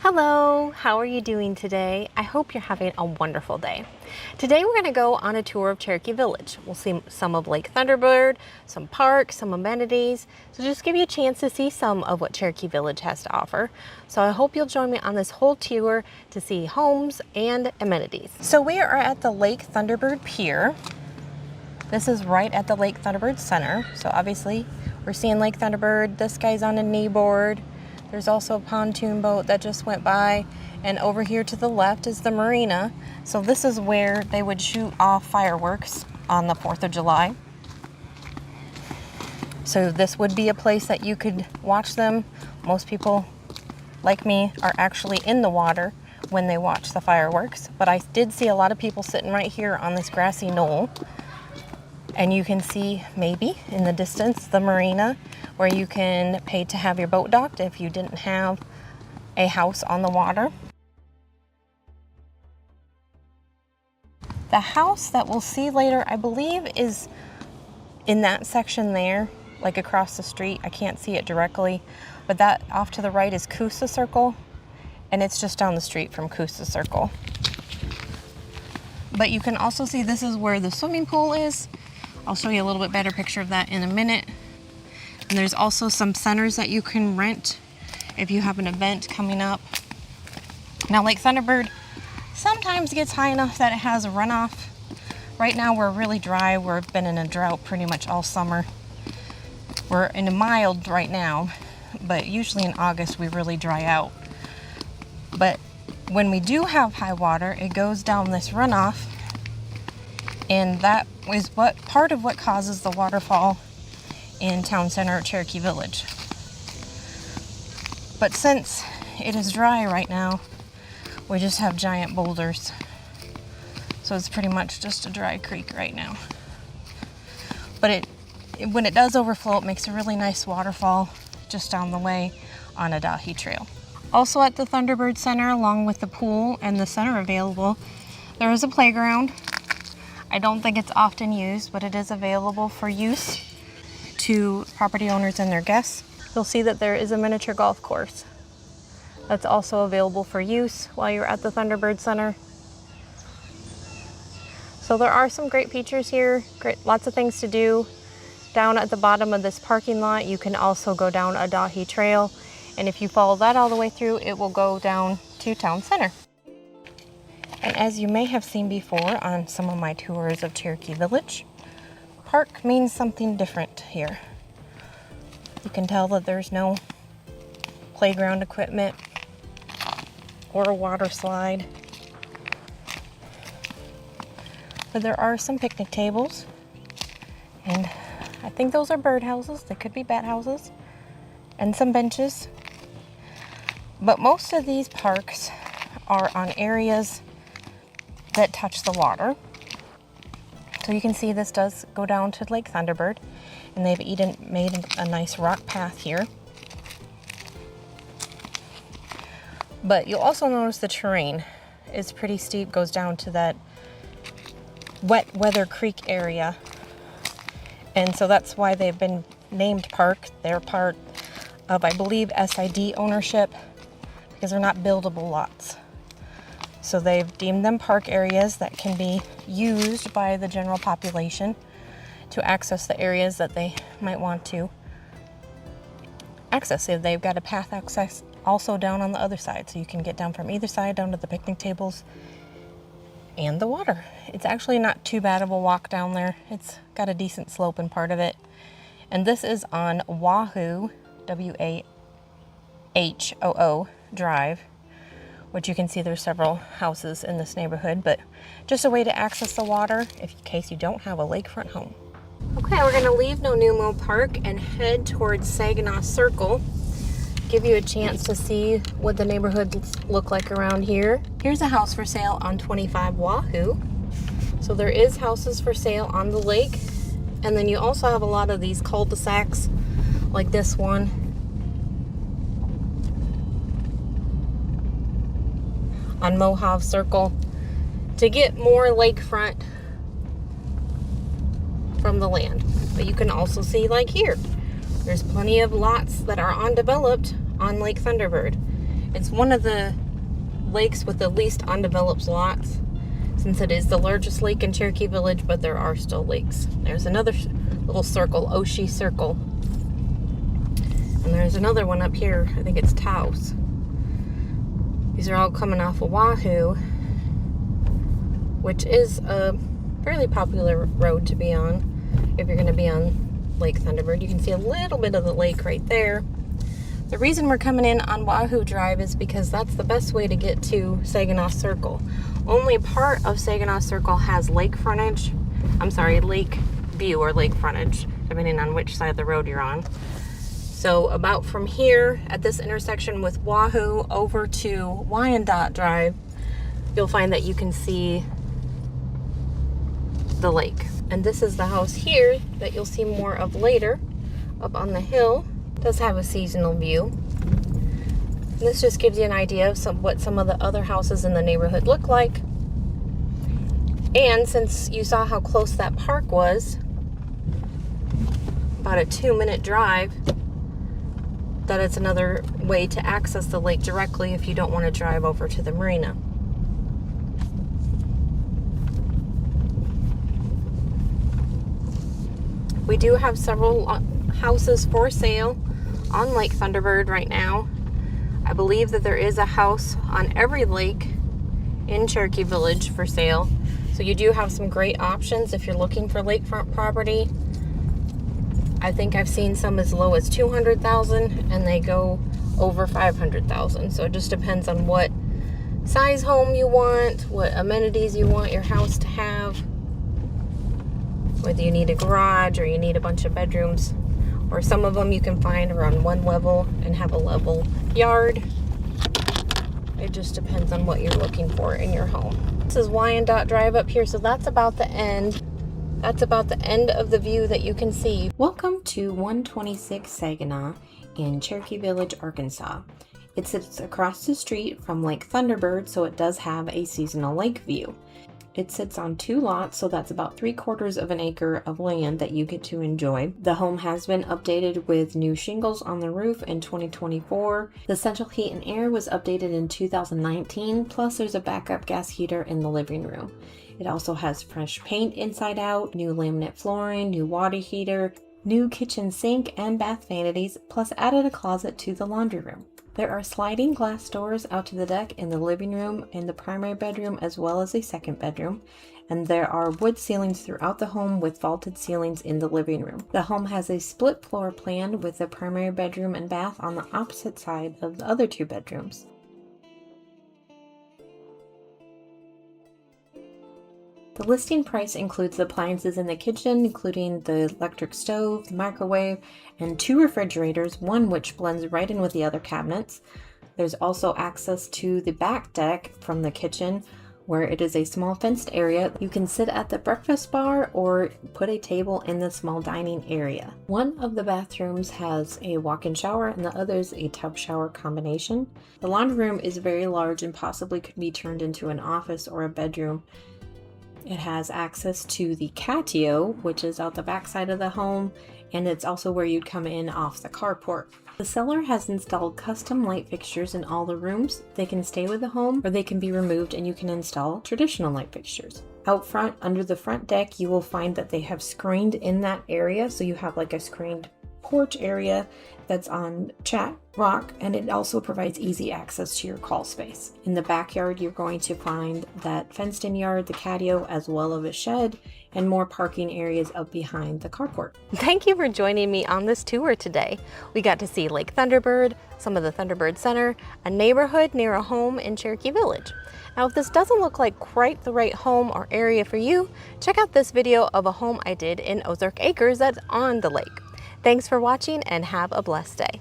Hello, how are you doing today? I hope you're having a wonderful day. Today we're going to go on a tour of Cherokee Village. We'll see some of Lake Thunderbird, some parks, some amenities. So just give you a chance to see some of what Cherokee Village has to offer. So I hope you'll join me on this whole tour to see homes and amenities. So we are at the Lake Thunderbird Pier. This is right at the Lake Thunderbird Center. So obviously we're seeing Lake Thunderbird. This guy's on a kneeboard. There's also a pontoon boat that just went by, and over here to the left is the marina. So this is where they would shoot off fireworks on the 4th of July. So this would be a place that you could watch them. Most people, like me, are actually in the water when they watch the fireworks. But I did see a lot of people sitting right here on this grassy knoll. And you can see maybe in the distance the marina, where you can pay to have your boat docked if you didn't have a house on the water. The house that we'll see later, I believe, is in that section there, like across the street. I can't see it directly, but that off to the right is Saginaw Circle, and it's just down the street from Saginaw Circle. But you can also see this is where the swimming pool is. I'll show you a little bit better picture of that in a minute. And there's also some centers that you can rent if you have an event coming up. Now, Lake Thunderbird sometimes gets high enough that it has a runoff. Right now we're really dry. We've been in a drought pretty much all summer. We're in a mild right now, but usually in August we really dry out. But when we do have high water, it goes down this runoff, and that is part of what causes the waterfall in town center of Cherokee Village. But since it is dry right now, we just have giant boulders. So it's pretty much just a dry creek right now. But when it does overflow, it makes a really nice waterfall just down the way on a dahi trail. Also at the Thunderbird Center, along with the pool and the center available, there is a playground. I don't think it's often used, but it is available for use to property owners and their guests. You'll see that there is a miniature golf course that's also available for use while you're at the Thunderbird Center. So there are some great features here, lots of things to do. Down at the bottom of this parking lot, you can also go down a dahi trail, and if you follow that all the way through, it will go down to town center. And as you may have seen before on some of my tours of Cherokee Village, park means something different here. You can tell that there's no playground equipment or a water slide. But there are some picnic tables, and I think those are bird houses. They could be bat houses, and some benches. But most of these parks are on areas that touch the water. So you can see this does go down to Lake Thunderbird, and they've made a nice rock path here. But you'll also notice the terrain is pretty steep, goes down to that wet weather creek area. And so that's why they've been named park. They're part of, I believe, SID ownership, because they're not buildable lots. So they've deemed them park areas that can be used by the general population to access the areas that they might want to access. They've got a path access also down on the other side, so you can get down from either side down to the picnic tables and the water. It's actually not too bad of a walk down there. It's got a decent slope in part of it. And this is on Wahoo, W-A-H-O-O Drive, which you can see there's several houses in this neighborhood, but just a way to access the water in case you don't have a lakefront home. Okay, we're gonna leave Nunomo Park and head towards Saginaw Circle. Give you a chance to see what the neighborhoods look like around here. Here's a house for sale on 25 Wahoo. So there is houses for sale on the lake. And then you also have a lot of these cul-de-sacs like this one. On Mohave Circle to get more lakefront from the land. But you can also see, like here, there's plenty of lots that are undeveloped on Lake Thunderbird. It's one of the lakes with the least undeveloped lots, since it is the largest lake in Cherokee Village, but there are still lakes. There's another little circle, Cherokee Circle. And there's another one up here, I think it's Taos. These are all coming off of Wahoo, which is a fairly popular road to be on if you're going to be on Lake Thunderbird. You can see a little bit of the lake right there. The reason we're coming in on Wahoo Drive is because that's the best way to get to Saginaw Circle. Only part of Saginaw Circle has lake frontage. I'm sorry, lake view or lake frontage, depending on which side of the road you're on. So about from here at this intersection with Wahoo over to Wyandotte Drive, you'll find that you can see the lake. And this is the house here that you'll see more of later up on the hill. It does have a seasonal view. And this just gives you an idea of what some of the other houses in the neighborhood look like. And since you saw how close that park was, about a 2-minute drive, that it's another way to access the lake directly if you don't want to drive over to the marina. We do have several houses for sale on Lake Thunderbird right now. I believe that there is a house on every lake in Cherokee Village for sale. So you do have some great options if you're looking for lakefront property. I think I've seen some as low as $200,000 and they go over $500,000. So it just depends on what size home you want, what amenities you want your house to have, whether you need a garage or you need a bunch of bedrooms, or some of them you can find are on one level and have a level yard. It just depends on what you're looking for in your home. This is Wyandotte Drive up here, so that's about the end. That's about the end of the view that you can see. Welcome to 126 Saginaw in Cherokee Village, Arkansas. It sits across the street from Lake Thunderbird, so it does have a seasonal lake view. It sits on 2 lots, so that's about 3/4 of an acre of land that you get to enjoy. The home has been updated with new shingles on the roof in 2024. The central heat and air was updated in 2019, plus there's a backup gas heater in the living room. It also has fresh paint inside out, new laminate flooring, new water heater, new kitchen sink and bath vanities, plus added a closet to the laundry room. There are sliding glass doors out to the deck in the living room and the primary bedroom, as well as a second bedroom. And there are wood ceilings throughout the home with vaulted ceilings in the living room. The home has a split floor plan with the primary bedroom and bath on the opposite side of the other 2 bedrooms. The listing price includes the appliances in the kitchen, including the electric stove, the microwave, and 2 refrigerators, one which blends right in with the other cabinets. There's also access to the back deck from the kitchen, where it is a small fenced area. You can sit at the breakfast bar or put a table in the small dining area. One of the bathrooms has a walk-in shower and the other's a tub shower combination. The laundry room is very large and possibly could be turned into an office or a bedroom. It has access to the catio, which is out the back side of the home, and it's also where you'd come in off the carport. The seller has installed custom light fixtures in all the rooms. They can stay with the home or they can be removed and you can install traditional light fixtures. Out front, under the front deck, you will find that they have screened in that area, so you have like a screened porch area that's on chat rock, and it also provides easy access to your crawl space. In the backyard, you're going to find that fenced in yard, the catio, as well as a shed, and more parking areas up behind the carport. Thank you for joining me on this tour today. We got to see Lake Thunderbird, some of the Thunderbird Center, a neighborhood near a home in Cherokee Village. Now, if this doesn't look like quite the right home or area for you, check out this video of a home I did in Ozark Acres that's on the lake. Thanks for watching and have a blessed day.